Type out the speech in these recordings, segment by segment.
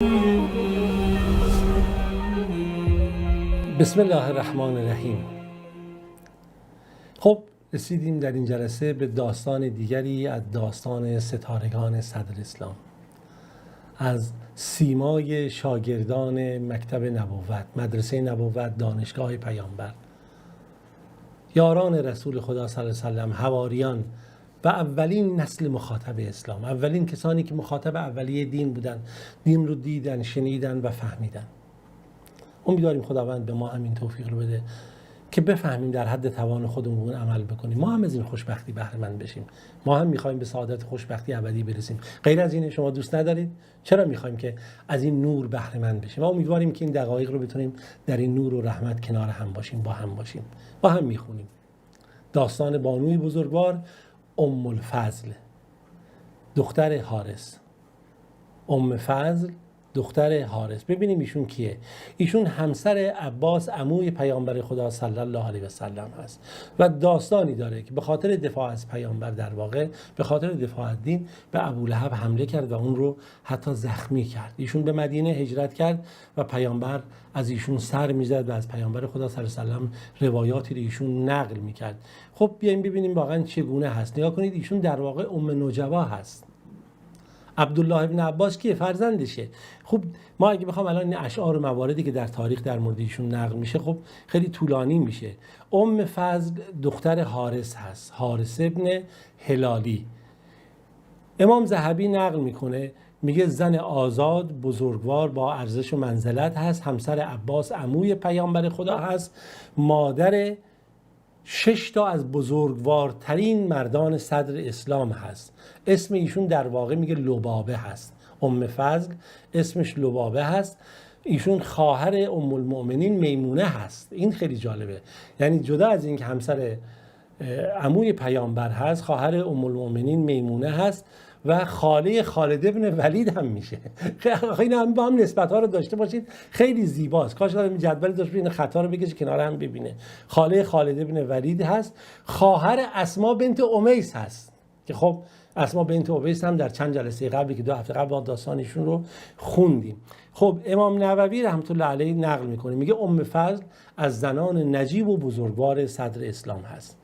بسم الله الرحمن الرحیم. خب رسیدیم در این جلسه به داستان دیگری از داستان ستارگان صدر اسلام، از سیمای شاگردان مکتب نبوت، مدرسه نبوت، دانشگاه پیامبر، یاران رسول خدا صلی الله علیه و سلم، حواریان و اولین نسل مخاطب اسلام، اولین کسانی که مخاطب اولیه دین بودن، دین رو دیدن، شنیدن و فهمیدن. امیدواریم خداوند به ما همین توفیق رو بده که بفهمیم در حد توان خودمون عمل بکنیم، ما هم از این خوشبختی بهره مند بشیم. ما هم می‌خوایم به سعادت خوشبختی ابدی برسیم. غیر از این شما دوست ندارید؟ چرا می‌خوایم که از این نور بهره مند بشیم؟ ما امیدواریم که این دقایق رو بتونیم در این نور و رحمت کنار هم باشیم، با هم می‌خونیم. داستان بانوی بزرگوار ام الفضل دختر حارث. ام فضل دختر حارث. ببینیم ایشون کیه. ایشون همسر عباس عموی پیامبر خدا صلی الله علیه و سلم هست و داستانی داره که به خاطر دفاع از پیامبر، در واقع به خاطر دفاع از دین، به ابولهب حمله کرد و اون رو حتی زخمی کرد. ایشون به مدینه هجرت کرد و پیامبر از ایشون سر میزد و از پیامبر خدا صلی الله علیه و سلم روایاتی رو ایشون نقل میکرد. خب بیایم ببینیم واقعا چگونه هست. نگاه کنید، ایشون در واقع ام نجوا هست. عبدالله ابن عباس که فرزندشه. خب ما اگه بخوام الان این اشعار و مواردی که در تاریخ در مورد ایشون نقل میشه خب خیلی طولانی میشه. ام فضل دختر حارث هست، حارث ابن هلالی. امام ذهبی نقل میکنه، میگه زن آزاد، بزرگوار، با ارزش و منزلت هست، همسر عباس عموی پیامبر خدا هست، مادر 6 تا از بزرگوارترین مردان صدر اسلام هست. اسم ایشون در واقع میگه لبابه هست. ام فضل اسمش لبابه هست. ایشون خواهر ام المؤمنین میمونه هست. این خیلی جالبه، یعنی جدا از این که همسر عموی پیامبر هست، خواهر ام المؤمنین میمونه هست و خاله خالد ابن ولید هم میشه. خیلی هم با هم نسبت ها رو داشته باشید، خیلی زیباست. کاش آدم جدول داشت این خطا رو بکشه کنار هم ببینه. خاله خالد ابن ولید هست، خواهر اسما بنت امیس هست که خب اسما بنت امیس هم در چند جلسه قبلی که 2 هفته قبل با داستانشون رو خوندیم. خب امام نووی رحمت الله علیه نقل میکنه، میگه ام فضل از زنان نجیب و بزرگوار صدر اسلام هست.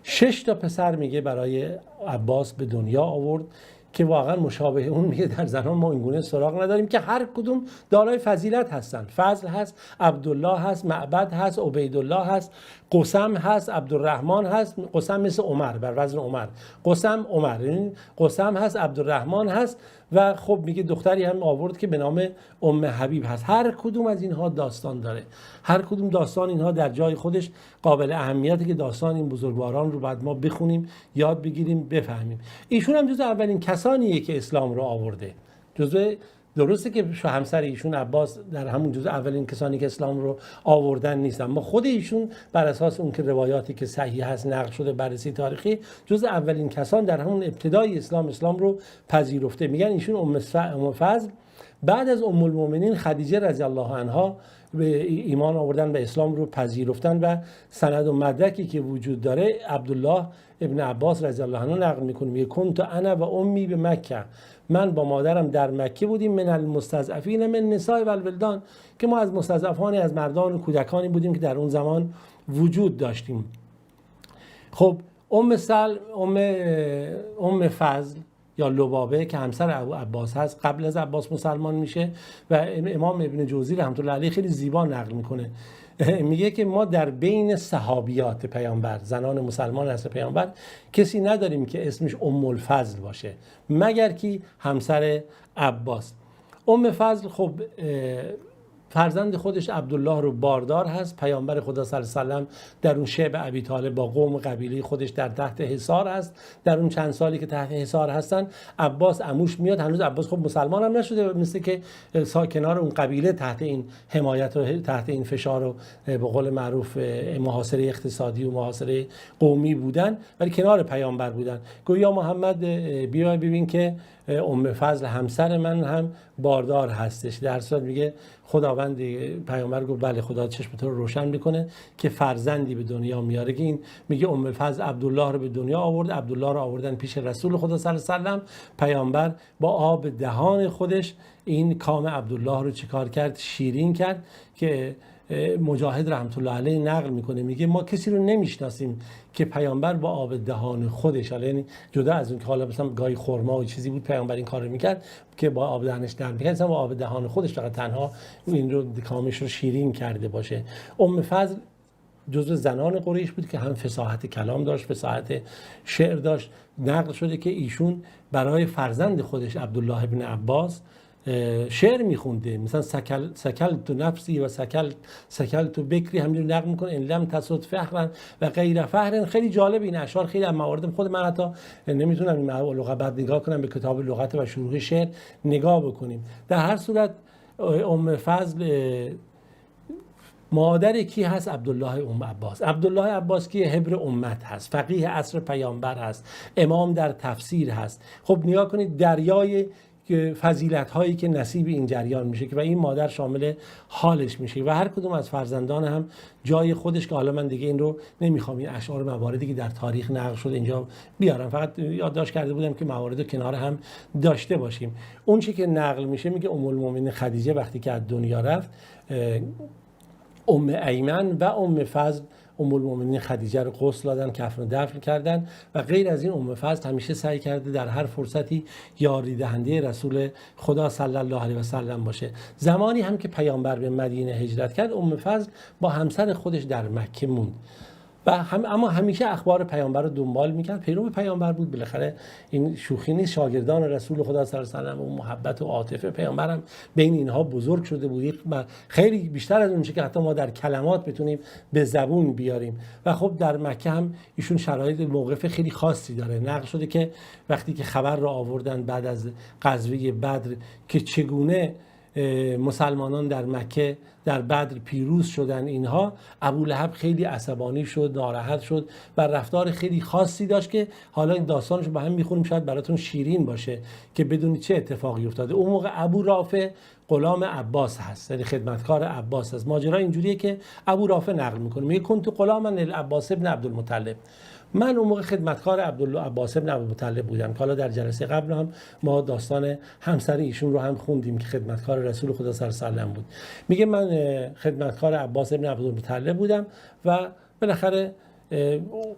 6 تا پسر میگه برای عباس به دنیا آورد که واقعا مشابه اون میگه در زنان ما اینگونه سراغ نداریم که هر کدوم دارای فضیلت هستن. فضل هست، عبدالله هست، معبد هست، عبیدالله هست، قسم هست، عبدالرحمن هست. قسم مثل عمر، بر وزن عمر. قسم عمر، این قسم هست، عبدالرحمن هست و خب میگه دختری هم آورد که به نام ام حبیب هست. هر کدوم از اینها داستان داره. هر کدوم داستان اینها در جای خودش قابل اهمیته که داستان این بزرگواران رو بعد ما بخونیم، یاد بگیریم، بفهمیم. ایشون هم جزو اولین کسانیه که اسلام رو آورده. درسته که همسر ایشون عباس در همون جزء اولین کسانی که اسلام رو آوردن نیستن، اما خود ایشون بر اساس اون که روایاتی که صحیح هست نقل شده، بررسی تاریخی، جزء اولین کسان در همون ابتدای اسلام رو پذیرفته. میگن ایشون ام فضل بعد از ام المؤمنین خدیجه رضی الله عنها به ایمان آوردن و اسلام رو پذیرفتن و سند و مدرکی که وجود داره عبدالله ابن عباس رضی الله عنه نقل میکنه، میگه کنت انا و امی به مکه، من با مادرم در مکه بودیم، من المستضعفین من نساء و الولدان، که ما از مستضعفانی از مردان و کودکانی بودیم که در اون زمان وجود داشتیم. خب ام فضل یا لبابه که همسر عباس هست، قبل از عباس مسلمان میشه و امام ابن جوزی رحمت الله علیه خیلی زیبا نقل میکنه، میگه که ما در بین صحابیات پیامبر، زنان مسلمان نسل پیامبر، کسی نداریم که اسمش ام الفضل باشه مگر کی همسر عباس. ام فضل خب فرزند خودش عبدالله رو باردار هست. پیامبر خدا صلی الله علیه و سلم در اون شعب ابی طالب با قوم و قبیله خودش در تحت حصار هست. در اون چند سالی که تحت حصار هستن عباس عموش میاد، هنوز عباس خب مسلمان هم نشده، مثل که کنار اون قبیله تحت این حمایت و تحت این فشار و به قول معروف محاصره اقتصادی و محاصره قومی بودن، ولی کنار پیامبر بودن. گویا محمد بیا ببین که ام فضل همسر من هم باردار هستش. در صورت میگه خداوند، پیامبر گفت بله خدا چشم تو رو روشن میکنه که فرزندی به دنیا میاره. که این میگه ام فضل عبدالله رو به دنیا آورد، عبدالله رو آوردن پیش رسول خدا صلی الله علیه و سلم. پیامبر با آب دهان خودش این کام عبدالله رو چیکار کرد؟ شیرین کرد. که مجاهد رحمت الله علیه نقل میکنه، میگه ما کسی رو نمیشناسیم که پیامبر با آب دهان خودش، یعنی جدا از اون که حالا مثلا گاهی خرما و چیزی بود پیامبر این کارو میکرد که با آب دهنش نرم میکرد، مثلا با آب دهان خودش فقط تنها این رو کامش رو شیرین کرده باشه. ام فضل جزو زنان قریش بود که هم فصاحت کلام داشت، فصاحت شعر داشت. نقل شده که ایشون برای فرزند خودش عبدالله ابن عباس شعر میخونده، مثلا سکل تو نفسی و سکل تو بکری، همینجور نقل میکنه ان لم تسد فخرا و غیر فخر. خیلی جالب این اشعار، خیلی از موارد خود من حتی نمیتونم این لغت بعد نگاه کنم، به کتاب لغت و شروح شعر نگاه بکنیم. در هر صورت ام فضل مادر کی هست؟ عبدالله ام عباس. عبدالله عباس که حبر امت هست، فقیه عصر پیامبر هست، امام در تفسیر هست. خب نگاه کنید دریای فضیلت هایی که نصیب این جریان میشه که و این مادر شامل حالش میشه و هر کدوم از فرزندان هم جای خودش، که حالا من دیگه این رو نمیخوام این اشعار مواردی که در تاریخ نقل شده اینجا بیارم، فقط یادداشت کرده بودم که موارد رو کنار هم داشته باشیم. اون چی که نقل میشه میگه ام المؤمنین خدیجه وقتی که از دنیا رفت، ام ایمن و ام فضل ام المؤمنین خدیجه رو غسل دادن، کفن و دفن کردن و غیر از این ام فضل همیشه سعی کرده در هر فرصتی یاری دهنده رسول خدا صلی الله علیه و سلم باشه. زمانی هم که پیامبر به مدینه هجرت کرد، ام فضل با همسر خودش در مکه موند و اما همیشه اخبار پیامبر رو دنبال میکرد. پیرو پیامبر بود، بالاخره این شوخی نیست، شاگردان رسول خدا صلی الله علیه و سلم و محبت و عاطفه پیامبر هم بین اینها بزرگ شده بود، خیلی بیشتر از اون چیزی که حتی ما در کلمات بتونیم به زبون بیاریم. و خب در مکه هم ایشون شرایط موقف خیلی خاصی داره. نقل شده که وقتی که خبر را آوردن بعد از غزوه بدر که چگونه مسلمانان در مکه در بدر پیروز شدن، اینها ابولهب خیلی عصبانی شد، ناراحت شد و رفتار خیلی خاصی داشت که حالا این داستانش رو با هم میخونیم شاید براتون شیرین باشه که بدونید چه اتفاقی افتاده. اون موقع ابو رافع غلام عباس هست، یعنی خدمتکار عباس هست. ماجرا اینجوریه که ابو رافع نقل میکنه، میگه کنت غلاما العباس ابن عبدالمطلب، من اون موقع خدمتکار عباس ابن عبدالمطلب بودم که حالا در جلسه قبل هم ما داستان همسر ایشون رو هم خوندیم که خدمتکار رسول خدا صلی الله علیه و سلم بود. میگه من خدمتکار عباس ابن عبدالمطلب بودم و بالاخره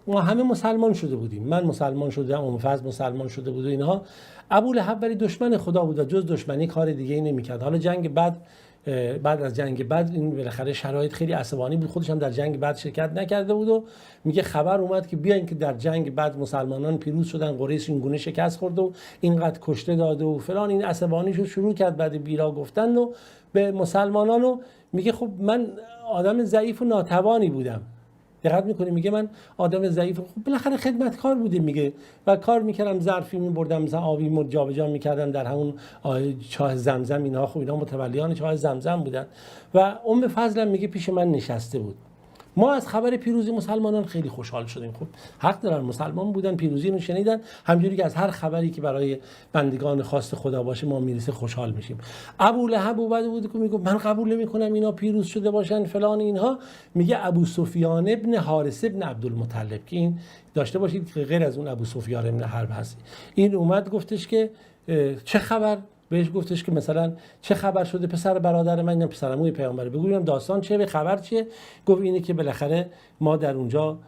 ما همه مسلمان شده بودیم، من مسلمان شدم، ام فضل مسلمان شده بود و اینها. ابولهب ولی دشمن خدا بود و جز دشمنی کار دیگه ای نمی‌کرد. حالا جنگ بعد از جنگ بدر این بالاخره شرایط خیلی عصبانی بود، خودش هم در جنگ بدر شرکت نکرده بود و میگه خبر اومد که بیاین که در جنگ بدر مسلمانان پیروز شدن، قریش این گونه شکست خورد و اینقدر کشته داده و فلان. این عصبانیشو شروع کرد بعد بیرا گفتن و به مسلمانان و میگه خب من آدم ضعیف و ناتوانی بودم. دقت میکنی میگه من آدم ضعیف، خب بالاخره خدمتکار بودیم میگه و کار میکردم، ظرفی میبردم مثلا آبی جابجا میکردم در همون چاه زمزم، اینها خب اینا متولیان چاه زمزم بودن و ام فضل میگه پیش من نشسته بود. ما از خبر پیروزی مسلمانان خیلی خوشحال شدیم. خب حق دارن، مسلمان بودن، پیروزی رو شنیدن، همونجوری که از هر خبری که برای بندگان خواست خدا باشه ما میرسه خوشحال میشیم. ابولهب اومده بود که میگه من قبول نمیکنم اینا پیروز شده باشن فلان اینها. میگه ابو سفیان ابن حارث ابن عبدالمطلب، که این داشته باشید که غیر از اون ابو سفیان ابن حرب هست، این اومد گفتش که چه خبر، بهش گفتش که مثلا چه خبر شده پسر برادر من، اینم پسرعموی پیامبره، بگویم داستان چیه، به خبر چیه؟ گفت اینه که بالاخره ما در اونجا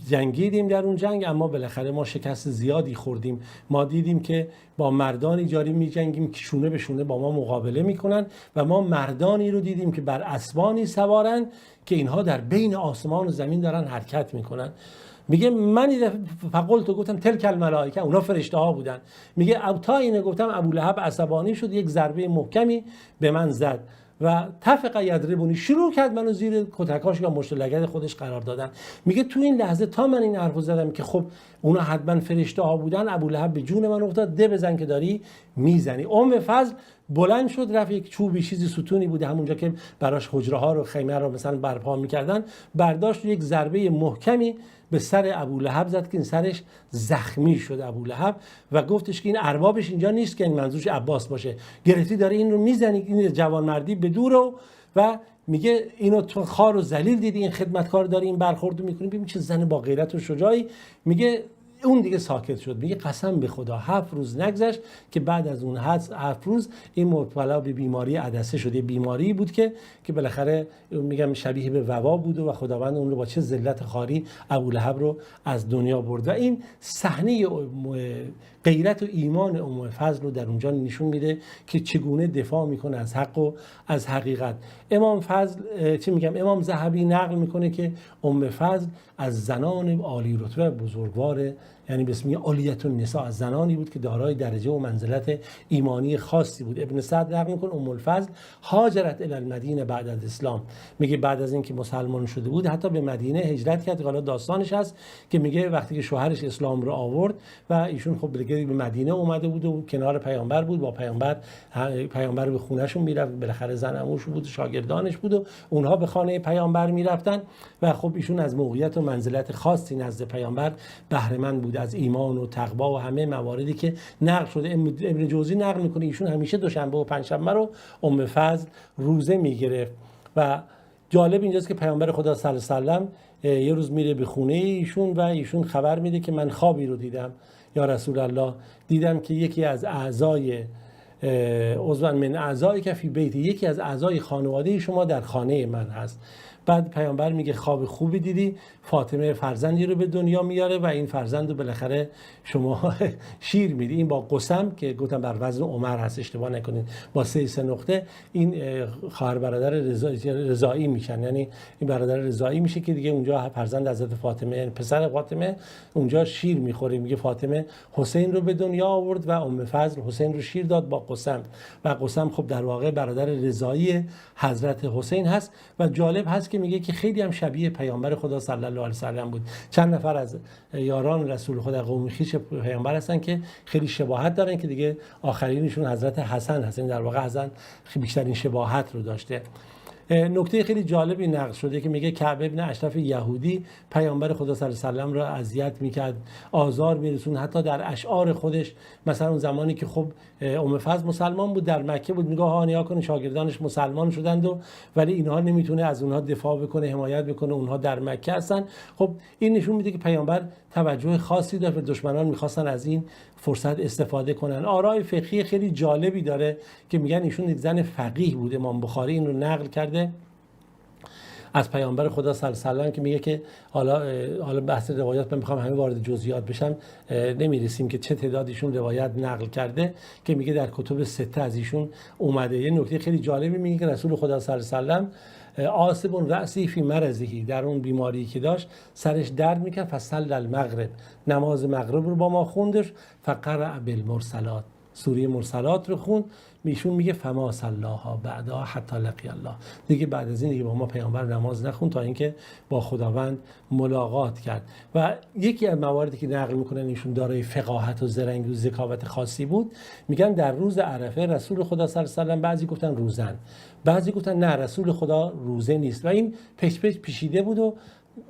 جنگیدیم در اون جنگ، اما بالاخره ما شکست زیادی خوردیم. ما دیدیم که با مردانی جاری می جنگیم که شونه به شونه با ما مقابله میکنن و ما مردانی رو دیدیم که بر اسبانی سوارن که اینها در بین آسمان و زمین دارن حرکت میکنن. میگه من فقلت گفتم تلک الملائکه، اونا فرشته ها بودن. میگه تا اینه گفتم ابولهب عصبانی شد، یک ضربه محکمی به من زد و تفق یضربونی، شروع کرد منو زیر کتکاش یا مشت لگد خودش قرار دادن. میگه تو این لحظه تا من این حرفو زدم که خب اونا حتما فرشته ها بودن، ابولهب به جون من افتاد، ده بزن که داری میزنی. فضل بلند شد رفت، یک چوبی چیزی ستونی بوده همونجا که براش حجره ها رو خیمه رو مثلا برپا میکردن، برداشت یک ضربه محکمی به سر ابولهب زد که این سرش زخمی شد ابولهب و گفتش که این اربابش اینجا نیست که این منظورش عباس باشه، گرفتی داره این رو میزنی، این جوانمردی به دور و میگه اینو تو خار و ذلیل دیدی، این خدمتکار داره این برخوردو میکنی، ببین چه زن با غیرت و شجاعی. میگه اون دیگه ساکت شد. میگه قسم به خدا 7 روز نگذشت که بعد از اون 7 روز این مبتلا به بیماری عدسه شد. یه بیماری بود که بالاخره میگم شبیه به وبا بود و خداوند اون رو با چه ذلت خاری ابولهب رو از دنیا برد. و این صحنه غیرت و ایمان فضل رو در اونجا نشون میده که چگونه دفاع میکنه از حق و از حقیقت. امام ذهبی نقل میکنه که فضل از زنان عالی رتبه بزرگوار، یعنی به اسم عالیت النساء، از زنانی بود که دارای درجه و منزلت ایمانی خاصی بود. ابن سعد نقل میکنه الفضل هاجرت الی المدینه بعد از اسلام، میگه بعد از اینکه مسلمان شده بود حتی به مدینه هجرت کرد. حالا داستانش هست که میگه وقتی که شوهرش اسلام رو آورد و ایشون خب به مدینه اومده بود و کنار پیامبر بود، با پیامبر به خونهشون میرفت، بالاخره زن عموش بود، شاگردانش بود و اونها به خانه پیامبر میرفتن و خب ایشون از موقعیت و منزلت خاصی نزد پیامبر بهره مند بود، از ایمان و تقوا و همه مواردی که نقل شده. ابن جوزی نقل میکنه ایشون همیشه دوشنبه و پنجشنبه رو فضل روزه میگرفت. و جالب اینجاست که پیامبر خدا صلی الله علیه و سلم یه روز میره به خونه ایشون و ایشون خبر میده که من خوابی رو دیدم یا رسول الله، دیدم که یکی از اعضای عضو من اعضایی که فی بیت، یکی از اعضای خانواده شما در خانه من هست. بعد پیامبر میگه خواب خوبی دیدی، فاطمه فرزندی رو به دنیا میاره و این فرزند رو بالاخره شما شیر میدی. این با قسم که گفتم بر وزن عمر هست، اشتباه نکنید، با 3 نقطه این خواهر برادر رضایی میشن، یعنی این برادر رضایی میشه که دیگه اونجا فرزند حضرت فاطمه پسر فاطمه اونجا شیر میخوره. میگه فاطمه حسین رو به دنیا آورد و فضل حسین رو شیر داد با قسم و قسم خب در واقع برادر رضایی حضرت حسین هست. و جالب هست که میگه که خیلی هم شبیه پیامبر خدا صلی الله علیه و سلم بود. چند نفر از یاران رسول خدا قوم خویش پیامبر هستن که خیلی شباهت دارن که دیگه آخرینشون حضرت حسن هستن، در واقع حسن بیشترین شباهت رو داشته. نکته خیلی جالبی نقل شده که میگه کعب ابن اشرف یهودی پیامبر خدا صلی الله علیه و سلم را اذیت میکرد، آزار میرسون، حتی در اشعار خودش مثلا اون زمانی که خب فضل مسلمان بود در مکه بود، میگه ها نیا کن شاگردانش مسلمان شدند ولی اینها نمیتونه از اونها دفاع بکنه، حمایت بکنه، اونها در مکه هستن. خب این نشون میده که پیامبر توجه خاصی داشت و دشمنان میخواستن از این فرصت استفاده کنن. آرای فقهی خیلی جالبی داره که میگن ایشون یک زن فقیه بود. امام بخاری این رو نقل کرده از پیامبر خدا صلی الله علیه و سلم که میگه که حالا بحث روایات من میخوام همه وارد جزئیات بشم نمیرسیم که چه تعدادیشون روایت نقل کرده، که میگه در کتب 6 از ایشون اومده. یه نکته خیلی جالبی میگه که رسول خدا صلی الله علیه و سلم عاصب رأسی فی مرضه، در اون بیماری که داشت سرش درد میکرد، فصل المغرب، نماز مغرب رو با ما خوندش، فقرأ بالمرسلات، سوره مرسلات رو خوند. ایشون میگه فما صلاها بعدا حتی لقی الله، دیگه بعد از این دیگه با ما پیامبر نماز نخوند تا اینکه با خداوند ملاقات کرد. و یکی از مواردی که نقل میکنن ایشون دارای فقاهت و زرنگی و ذکاوت خاصی بود، میگن در روز عرفه رسول خدا صلی الله علیه و سلم بعضی گفتن روزن، بعضی گفتن نه رسول خدا روزه نیست و این پیچیده بود و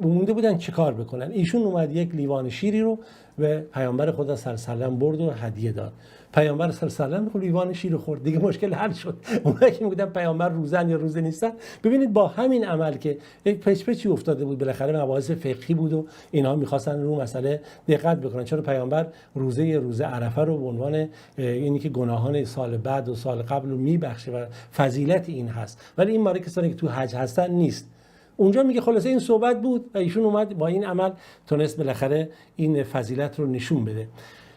مونده بودن چه کار بکنن. ایشون اومد یک لیوان شیری رو به پیامبر خدا صلی الله علیه و سلم برد و هدیه داد. پیامبر صلی الله علیه و سلم لیوان شیر خورد، دیگه مشکل حل شد. اونایی که میگفتن پیامبر روزن یا روزه نیستن، ببینید با همین عمل که یک پیچی افتاده بود، بالاخره مباحث فقهی بود و اینها می‌خواستن رو مسئله دقت بکنن. چرا پیامبر روزه عرفه رو به عنوان اینی که گناهان سال بعد و سال قبل رو میبخشه و فضیلت این هست، ولی این ماره کسانی که تو حج هستن نیست. اونجا میگه خلاصه این صحبت بود و ایشون اومد با این عمل تونست بالاخره این فضیلت رو نشون بده.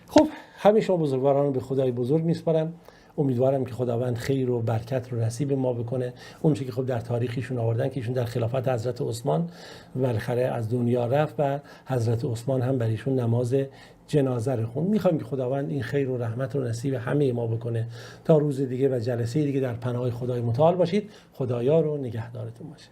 خب همه شما بزرگواران رو به خدای بزرگ میسپارم. امیدوارم که خداوند خیر و برکت رو نصیب ما بکنه. اون چیزی که خب در تاریخشون آوردن که ایشون در خلافت حضرت عثمان بالاخره از دنیا رفت و حضرت عثمان هم برایشون نماز جنازه رو خوند. میخوایم که خداوند این خیر و رحمت رو نصیب همه ما بکنه. تا روز دیگه و جلسه دیگه در پناه خدای متعال باشید. خدایا رو نگهدارتون باشه.